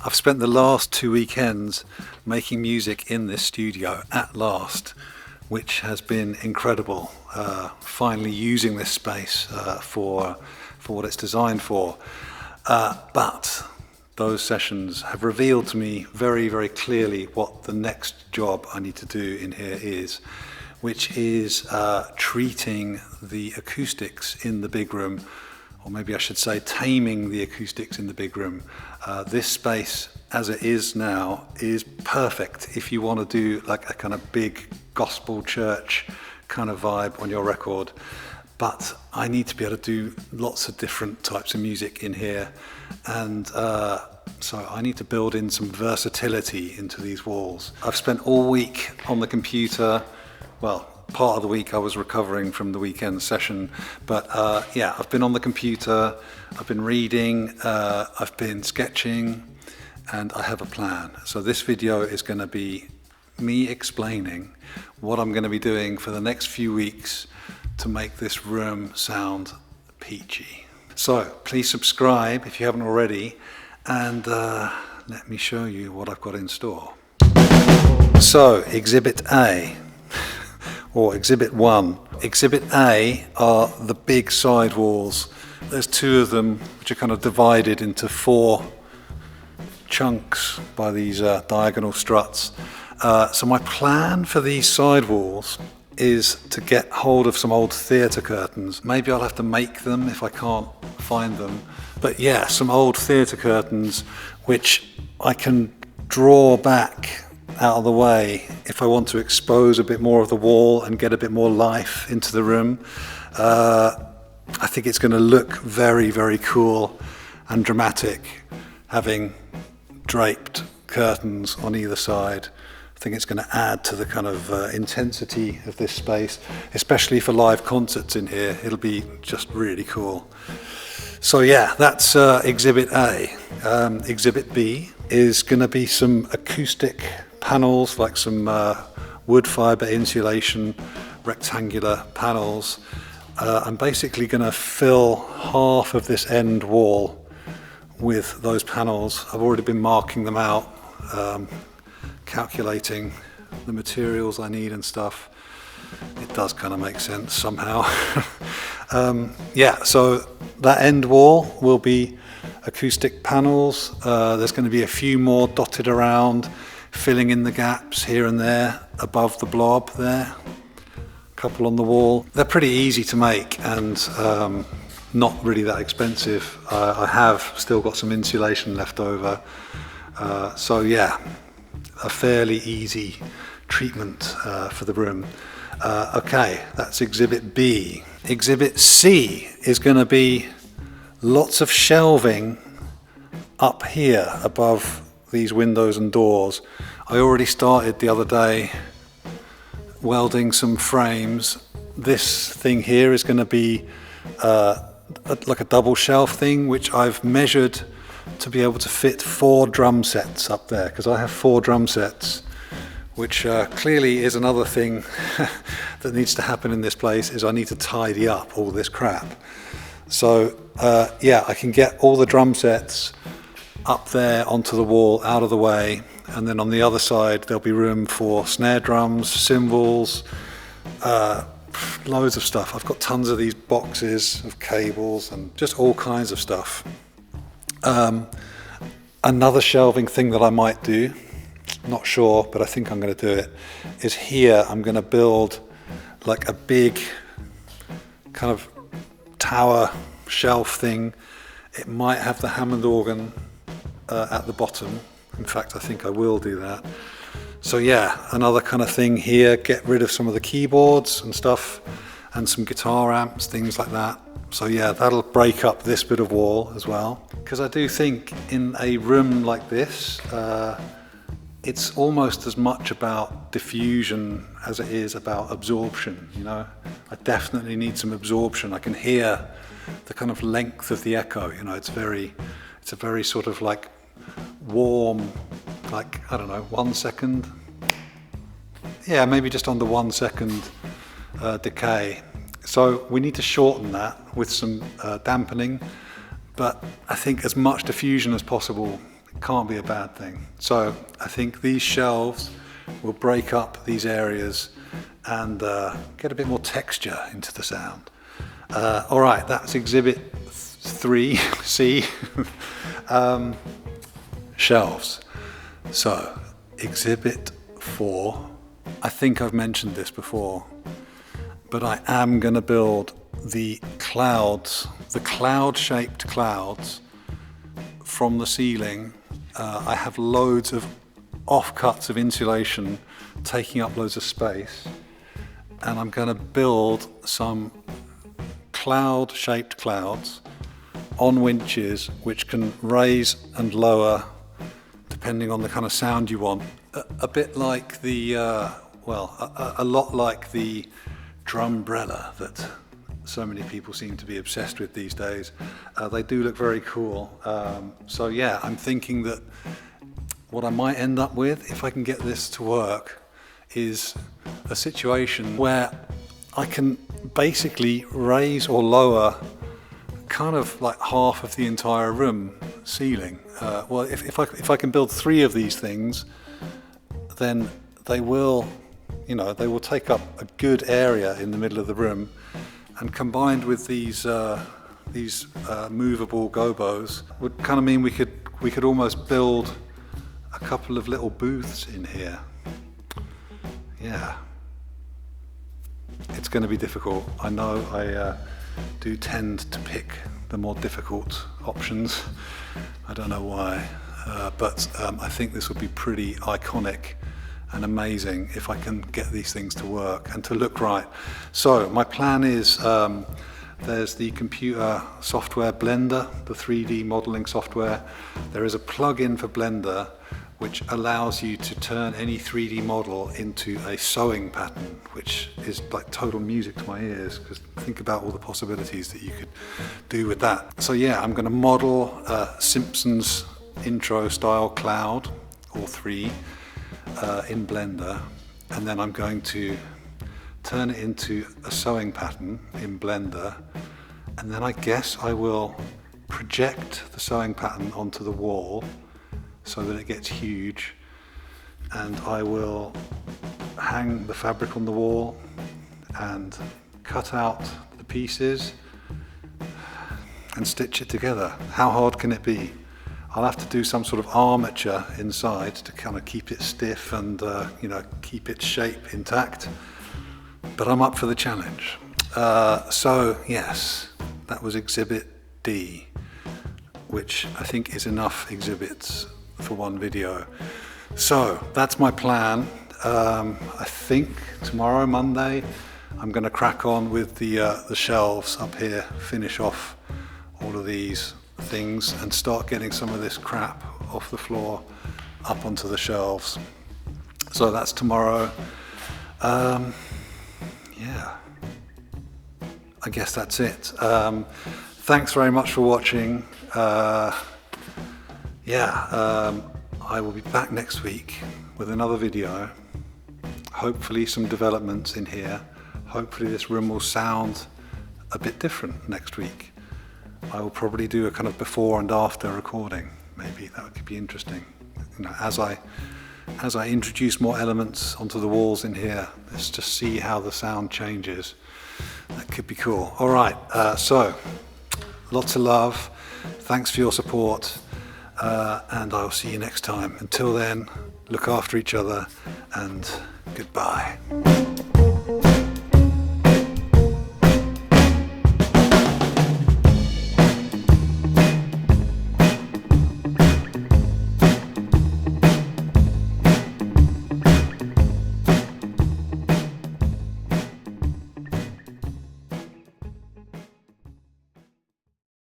I've spent the last 2 weekends making music in this studio at last, which has been incredible. Finally using this space for what it's designed for. But those sessions have revealed to me very, very clearly what the next job I need to do in here is, which is treating the acoustics in the big room, or maybe I should say taming the acoustics in the big room. This space, as it is now, is perfect if you want to do like a kind of big gospel church kind of vibe on your record. But I need to be able to do lots of different types of music in here, and so I need to build in some versatility into these walls. I've spent all week on the computer. Well, part of the week I was recovering from the weekend session, but yeah, I've been on the computer, I've been reading, I've been sketching, and I have a plan. So this video is going to be me explaining what I'm going to be doing for the next few weeks to make this room sound peachy. So please subscribe if you haven't already, and let me show you what I've got in store. So Exhibit A, or Exhibit 1. Exhibit A are the big side walls. There's 2 of them which are kind of divided into 4 chunks by these diagonal struts. So my plan for these side walls is to get hold of some old theatre curtains. Maybe I'll have to make them if I can't find them. But yeah, some old theatre curtains which I can draw back out of the way if I want to expose a bit more of the wall and get a bit more life into the room. I think it's going to look very, very cool and dramatic having draped curtains on either side. I think it's going to add to the kind of intensity of this space, especially for live concerts in here. It'll be just really cool. So yeah, that's Exhibit A. Exhibit B is going to be some acoustic panels, like some wood fibre insulation, rectangular panels. I'm basically going to fill half of this end wall with those panels. I've already been marking them out, calculating the materials I need and stuff. It does kind of make sense somehow. Yeah, so that end wall will be acoustic panels. There's going to be a few more dotted around, filling in the gaps here and there above the blob there. A couple on the wall. They're pretty easy to make and not really that expensive. I have still got some insulation left over. So yeah, a fairly easy treatment for the room. Okay, that's Exhibit B. Exhibit C is going to be lots of shelving up here above these windows and doors. I already started the other day welding some frames. This thing here is going to be like a double shelf thing, which I've measured to be able to fit 4 drum sets up there, because I have 4 drum sets, which clearly is another thing that needs to happen in this place, is I need to tidy up all this crap. So yeah, I can get all the drum sets up there onto the wall, out of the way, and then on the other side there'll be room for snare drums, cymbals, loads of stuff. I've got tons of these boxes of cables and just all kinds of stuff. Another shelving thing that I might do, not sure, but I think I'm going to do it, is here I'm going to build like a big kind of tower shelf thing. It might have the Hammond organ at the bottom. In fact, I think I will do that. So yeah, another kind of thing here, get rid of some of the keyboards and stuff, and some guitar amps, things like that. So yeah, that'll break up this bit of wall as well. Because I do think in a room like this, it's almost as much about diffusion as it is about absorption, you know? I definitely need some absorption. I can hear the kind of length of the echo, you know, it's a very sort of like warm, like, I don't know, 1 second. Yeah, maybe just under 1 second decay. So we need to shorten that with some dampening, but I think as much diffusion as possible can't be a bad thing. So I think these shelves will break up these areas and get a bit more texture into the sound. All right, that's exhibit 3C. Shelves. So exhibit 4, I think I've mentioned this before, but I am going to build the clouds, the cloud-shaped clouds from the ceiling. I have loads of offcuts of insulation taking up loads of space, and I'm going to build some cloud-shaped clouds on winches which can raise and lower depending on the kind of sound you want. A bit like the, a lot like the drumbrella that so many people seem to be obsessed with these days. They do look very cool. So yeah, I'm thinking that what I might end up with, if I can get this to work, is a situation where I can basically raise or lower kind of like half of the entire room ceiling. Well, if I can build 3 of these things, then they will, they will take up a good area in the middle of the room, and combined with these movable gobos would kind of mean we could almost build a couple of little booths in here. Yeah, it's going to be difficult. I know I do tend to pick the more difficult options. I don't know why, but I think this would be pretty iconic and amazing if I can get these things to work and to look right. So my plan is, there's the computer software Blender, the 3D modeling software. There is a plug-in for Blender which allows you to turn any 3D model into a sewing pattern, which is like total music to my ears, because think about all the possibilities that you could do with that. So yeah, I'm going to model a Simpsons intro style cloud, or 3, in Blender, and then I'm going to turn it into a sewing pattern in Blender, and then I guess I will project the sewing pattern onto the wall so that it gets huge, and I will hang the fabric on the wall and cut out the pieces and stitch it together. How hard can it be? I'll have to do some sort of armature inside to kind of keep it stiff and keep its shape intact, but I'm up for the challenge. So yes, that was exhibit D, which I think is enough exhibits for one video. So that's my plan. I think tomorrow, Monday, I'm going to crack on with the shelves up here, finish off all of these things and start getting some of this crap off the floor up onto the shelves. So that's tomorrow. Yeah, I guess that's it. Thanks very much for watching. I will be back next week with another video. Hopefully some developments in here. Hopefully this room will sound a bit different next week. I will probably do a kind of before and after recording. Maybe that could be interesting. As I introduce more elements onto the walls in here, let's just see how the sound changes. That could be cool. All right, so lots of love. Thanks for your support. And I'll see you next time. Until then, look after each other and goodbye.